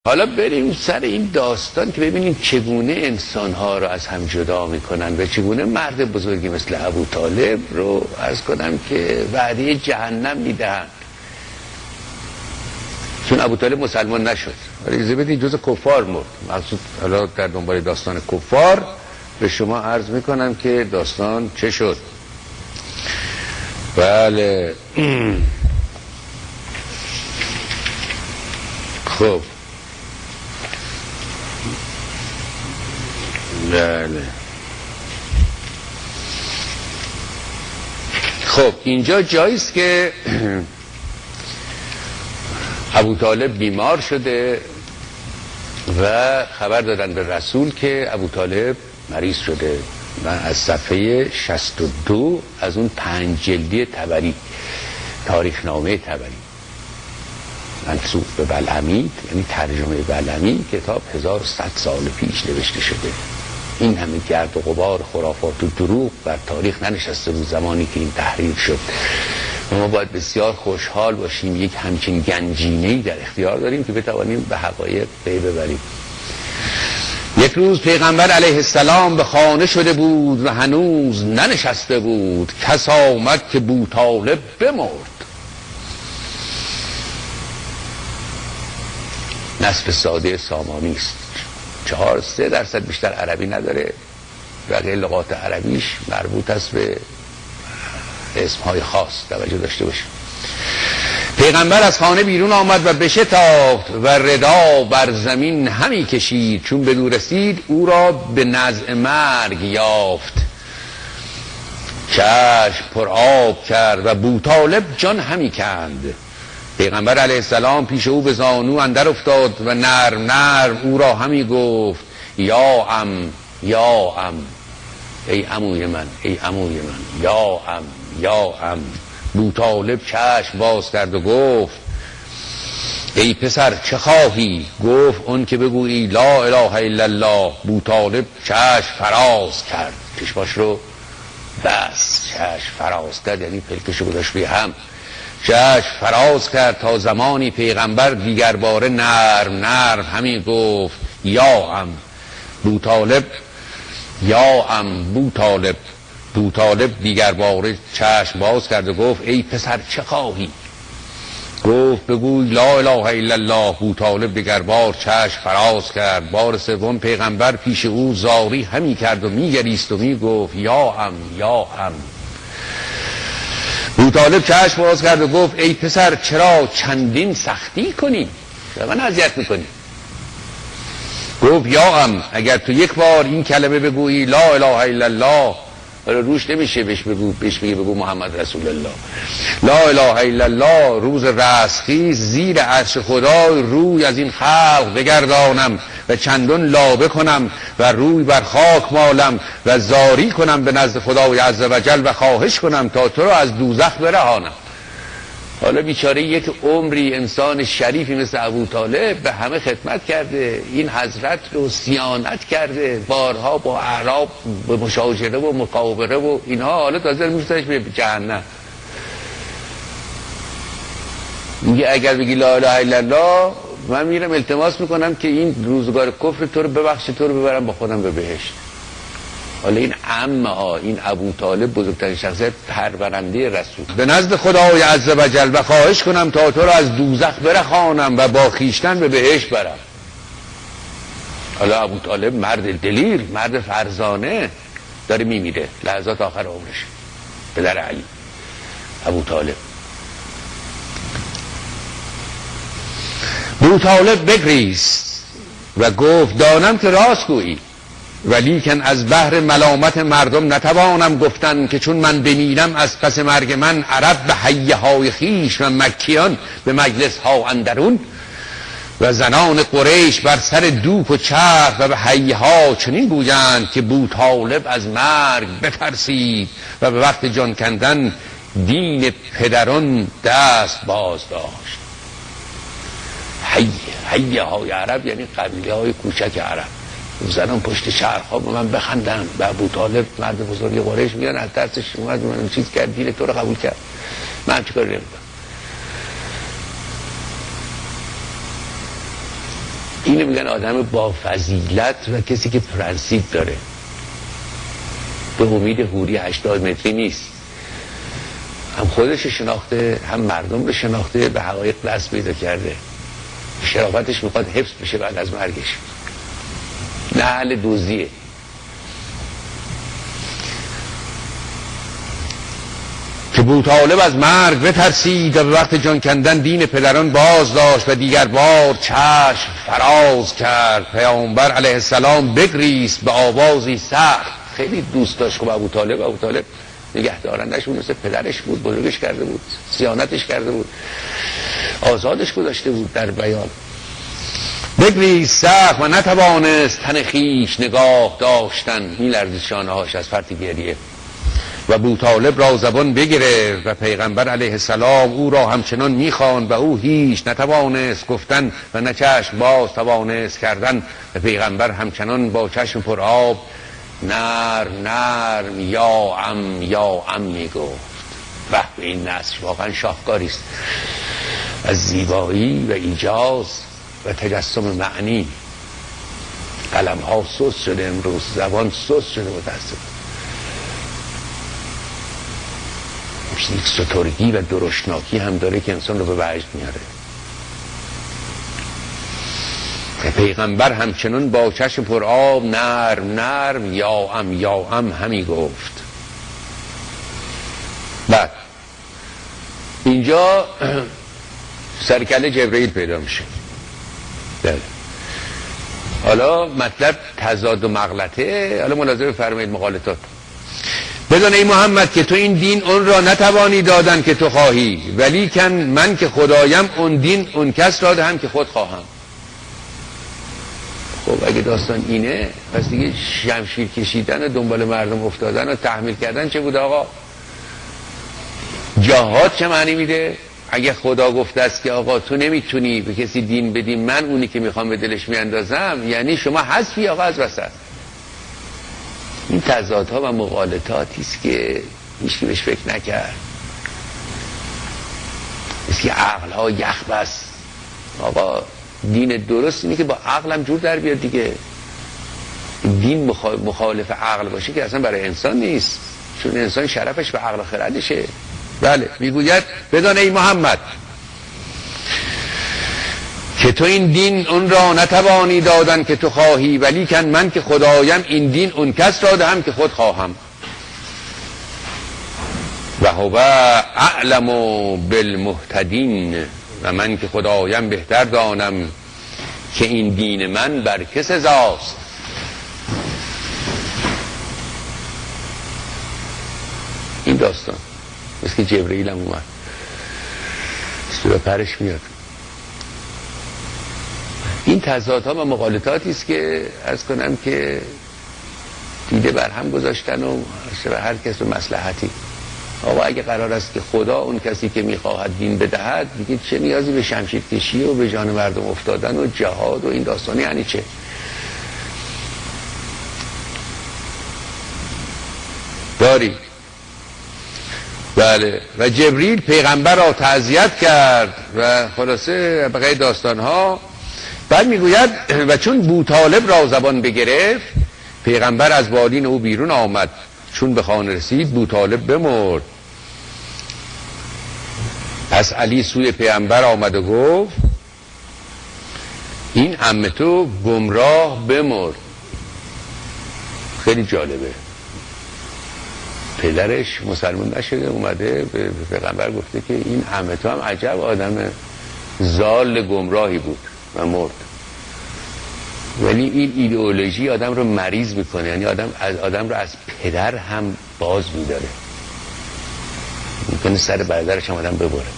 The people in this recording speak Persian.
حالا بریم سر این داستان که ببینیم چگونه انسانها رو از هم جدا میکنن و چگونه مرد بزرگی مثل ابوطالب رو عرض کنم که وعده جهنم میدهن. چون ابوطالب مسلمان نشد، اجازه بدید جز کفار مرد. مقصود حالا در دنبال داستان کفار به شما عرض میکنم که داستان چه شد. بله خب بله خب اینجا جاییست که ابوطالب بیمار شده و خبر دادن به رسول که ابوطالب مریض شده. من از صفحه 62 از اون 5 جلدی طبری، تاریخنامه طبری منسوب به بلعمی، یعنی ترجمه بلعمی، کتاب 1100 سال پیش نوشته شده. این همه گرد و غبار خرافات و دروغ بر تاریخ ننشسته بود زمانی که این تحریر شد. ما باید بسیار خوشحال باشیم یک همچین گنجینه‌ای در اختیار داریم که بتوانیم به حقایق پی ببریم. یک روز پیغمبر علیه السلام به خانه شده بود و هنوز ننشسته بود. کس آمد که بوطالب بمرد. نصب ساده سامانی است، 4-3% بیشتر عربی نداره. بقیه لغات عربیش مربوط است به اسمهای خاص، توجه داشته باشیم. پیغمبر از خانه بیرون آمد و بشتافت و ردا بر زمین همی کشید. چون بدو رسید او را به نزع مرگ یافت. چشم پر آب کرد و بوطالب جان همی کند. پیغمبر علیه السلام پیش او به زانو اندر افتاد و نرم نرم او را همی گفت یا ام یا ام، ای عموی من ای عموی من، یا ام یا ام. بوطالب چشم باز کرد و گفت ای پسر چه خواهی؟ گفت اون که بگویی لا اله الا الله. بوطالب چشم فراز کرد، چشماش رو بس، چشم فراز کرد یعنی پلکشو گذاشت روی هم. چشم فراز کرد تا زمانی پیغمبر دیگر باره نرم نرم همین گفت یا ام. بوطالب یا ام بوطالب. بوطالب دیگر باره چشم باز کرد و گفت ای پسر چه خواهی؟ گفت بگوی لا اله الا الله. بوطالب دیگر بار چشم فراز کرد. بار سوم پیغمبر پیش او زاری همی کرد و میگریست و میگفت یا ام یا ام. بوطالب چشم باز کرد و گفت ای پسر چرا چندین سختی کنی؟ چرا من اذیت میکنی؟ گفت یا ام اگر تو یک بار این کلمه بگویی لا اله الا الله، روش نمیشه بهش بگو محمد رسول الله. لا اله الا الله روز رستخیز زیر عرش خدای روی از این خلق بگردانم و چندون لابه کنم و روی بر خاک مالم و زاری کنم به نزد خدای عز و جل و خواهش کنم تا تو رو از دوزخ برهانم. حالا بیچاره یک عمری انسان شریفی مثل ابوطالب به همه خدمت کرده، این حضرت رو صیانت کرده، بارها با اعراب به مشاجره و مقابله و اینها، حالا تازه میفتنش به جهنم. میگه اگر بگی لا اله الا الله من میرم التماس میکنم که این روزگار کفر تو رو ببخشه، تو رو ببرم با خودم به بهشت. حالا این این ابوطالب بزرگترین شخصیت پرورنده رسول، به نزد خدای عز و جل و خواهش کنم تا تو رو از دوزخ برهانم و با خیشتن به بهشت برم. حالا ابوطالب مرد دلیر، مرد فرزانه داره میمیره لحظات آخر عمرش، پدر علی ابوطالب. بوطالب بگریست و گفت دانم که راست گویی، ولیکن از بحر ملامت مردم نتوانم گفتن که چون من بمیرم از پس مرگ من عرب به حیه های خیش و مکیان به مجلس ها اندرون و زنان قریش بر سر دوک و چرخ و به حیه ها چنین گویند که بوطالب از مرگ بترسید و به وقت جان کندن دین پدران دست باز داشت. حیه های عرب یعنی قبیله های کوچک عرب. زنان پشت چرخ ها به من بخندن، به ابوطالب مرد بزرگ قریش میگن از ترسش اومد من چیز کرد، دین تو رو قبول کرد، من چیکار نمیکنم. اینو میگن آدم با فضیلت و کسی که پرنسیپ داره. به امید حوری 80 متری نیست، هم خودش شناخته هم مردم رو شناخته، به حقایق دست پیدا کرده، شرافتش میخواد حفظ بشه بعد از مرگش، نه اهل دزدیه. که بوطالب از مرگ بترسید و به وقت جان کندن دین پدران باز داشت و دیگر بار چشم فراز کرد. پیامبر علیه السلام بگریست به آوازی سخت. خیلی دوست داشت خب ابوطالب نگهدارندش بود، مثل پدرش بود، بزرگش کرده بود، صیانتش کرده بود، آزادش گذاشته بود در بیان. بگریست سخت و نتوانست تن خویش نگاه داشتن، می‌لرزید شانه‌هاش از فرط گریه. و بوطالب را زبان بگرفت و پیغمبر علیه السلام او را همچنان میخواند و او هیچ نتوانست گفتن و نه چشم باز توانست کردن. و پیغمبر همچنان با چشم پر آب نرم یا ام میگفت. و به این نصر واقعا شاهکاری است از زیبایی و ایجاز و تجسم معنی. قلم ها سست شده امروز، زبان سست شده متاسفانه. یک سترگی و درشناکی هم داره که انسان رو به وجد میاره. پیغمبر همچنان با چشم پر آب نرم یا ام همی گفت. بعد اینجا سرکله جبرئیل پیدا میشه. بله. حالا مطلب تضاد و مغلطه. حالا ملاحظه بفرمایید مغالطات. بدان ای محمد که تو این دین اون را نتوانی دادن که تو خواهی، ولیکن من که خدایم اون دین اون کس را دهم که خود خواهم. خب اگه داستان اینه پس دیگه شمشیر کشیدن و دنبال مردم افتادن و تحمیل کردن چه بود آقا؟ جهاد چه معنی میده؟ اگه خدا گفته است که آقا تو نمیتونی به کسی دین بدی، من اونی که میخوام به دلش میاندازم، یعنی شما حذفی آقا از وسط. این تضادها و مغالطاتی است که هیچ کی بهش فکر نکرد. است که عقلها یخ بس. آقا دین درست اینه که با عقلم جور در بیاد دیگه. دین مخالف عقل باشه که اصلا برای انسان نیست، چون انسان شرفش به عقل و خردشه. بله میگوید بدان ای محمد که تو این دین اون را نتوانی دادن که تو خواهی، ولیکن من که خدایم این دین اون کس را دهم که خود خواهم. و هو اعلم بالمهتدین، و من که خدایم بهتر دانم که این دین من بر که سزاست. این داستان مثل که جبرئیل هم اومد سوره پرش میاد. این تضادها و مغالطاتی است که عرض کنم که دیده بر هم گذاشتن و هر کس به مصلحتی. آقا اگه قرار است که خدا اون کسی که میخواهد دین بدهد، دیگه چه نیازی به شمشیر کشی و به جان مردم افتادن و جهاد و این داستانی یعنی چه؟ داری. بله. و جبریل پیغمبر را تعزیت کرد و خلاصه بقیه داستانها. بعد میگوید و چون بوطالب را زبان بگرفت، پیغمبر از بالین او بیرون آمد. چون به خانه رسید بوطالب بمرد. پس علی سوی پیغمبر آمد و گفت این عمه تو گمراه بمرد. خیلی جالبه، پدرش مسلمان نشده اومده به پیغمبر گفته که این عمه تو هم عجب آدم ضال گمراهی بود و مرد. ولی این ایدئولوژی آدم رو مریض میکنه، یعنی آدم رو از پدر هم باز میداره، میکنه سر برادرش هم آدم ببره.